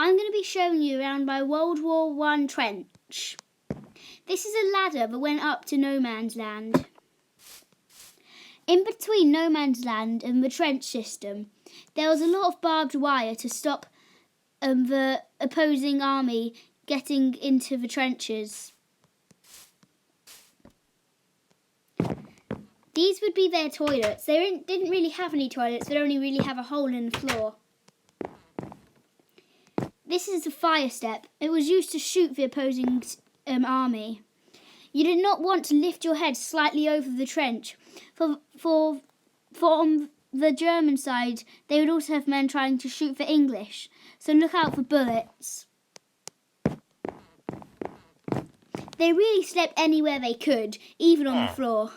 I'm going to be showing you around my World War I trench. This is a ladder that went up to no man's land. In between no man's land and the trench system, there was a lot of barbed wire to stop the opposing army getting into the trenches. These would be their toilets. They didn't really have any toilets, they only really have a hole in the floor. This is the fire step. It was used to shoot the opposing army. You did not want to lift your head slightly over the trench. For on the German side, they would also have men trying to shoot the English. So look out for bullets. They really slept anywhere they could, even on the floor.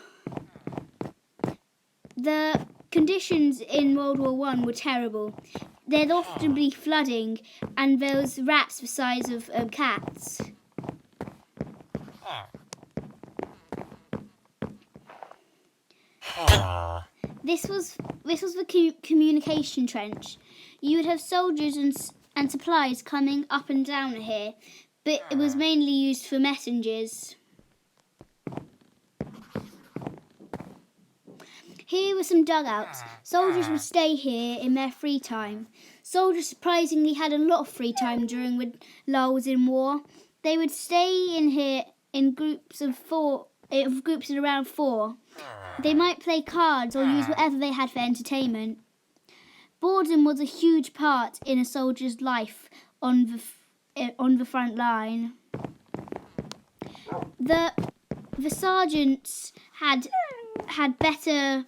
The conditions in World War I were terrible. There'd often be flooding, and there was rats the size of cats. This was the communication trench. You would have soldiers and supplies coming up and down here, but it was mainly used for messengers. Here were some dugouts. Soldiers would stay here in their free time. Soldiers surprisingly had a lot of free time during the lulls in war. They would stay in here in groups of around 4. They might play cards or use whatever they had for entertainment. Boredom was a huge part in a soldier's life on the front line. The sergeants had better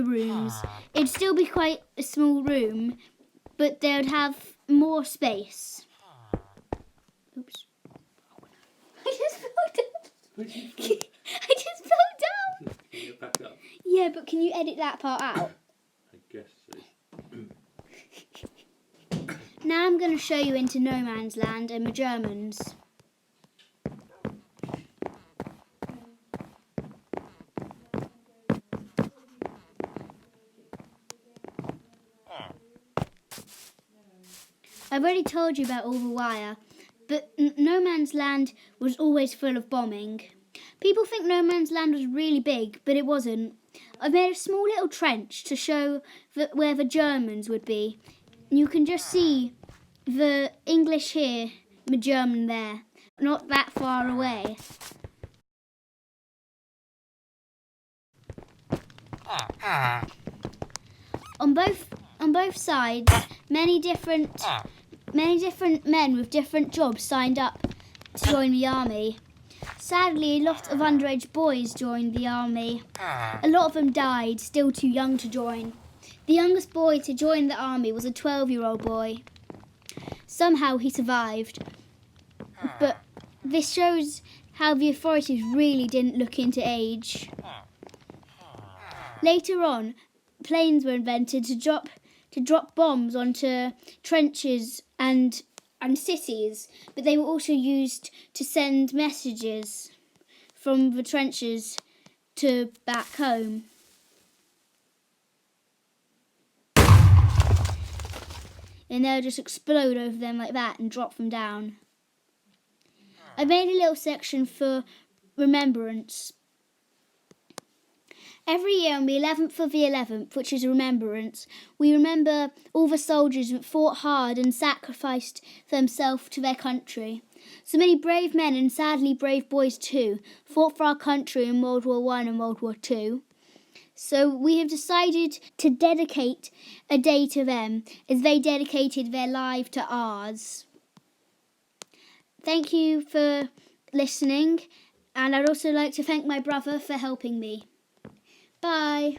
rooms. It'd still be quite a small room, but they would have more space. Oops. I just fell down. I just fell down. Can you get back up? Yeah, but can you edit that part out? I guess so. Now I'm going to show you into no man's land and the Germans. I've already told you about all the wire, but no man's land was always full of bombing. People think no man's land was really big, but it wasn't. I've made a small little trench to show where the Germans would be. You can just see the English here, the German there, not that far away. On both sides, many different men with different jobs signed up to join the army. Sadly, a lot of underage boys joined the army. A lot of them died, still too young to join. The youngest boy to join the army was a 12-year-old boy. Somehow he survived. But this shows how the authorities really didn't look into age. Later on, planes were invented to drop bombs onto trenches and cities, but they were also used to send messages from the trenches to back home. And they'll just explode over them like that and drop them down. I made a little section for remembrance. Every year on the 11th of the 11th, which is Remembrance, we remember all the soldiers that fought hard and sacrificed themselves to their country. So many brave men and sadly brave boys too fought for our country in World War I and World War II. So we have decided to dedicate a day to them as they dedicated their life to ours. Thank you for listening, and I'd also like to thank my brother for helping me. Bye.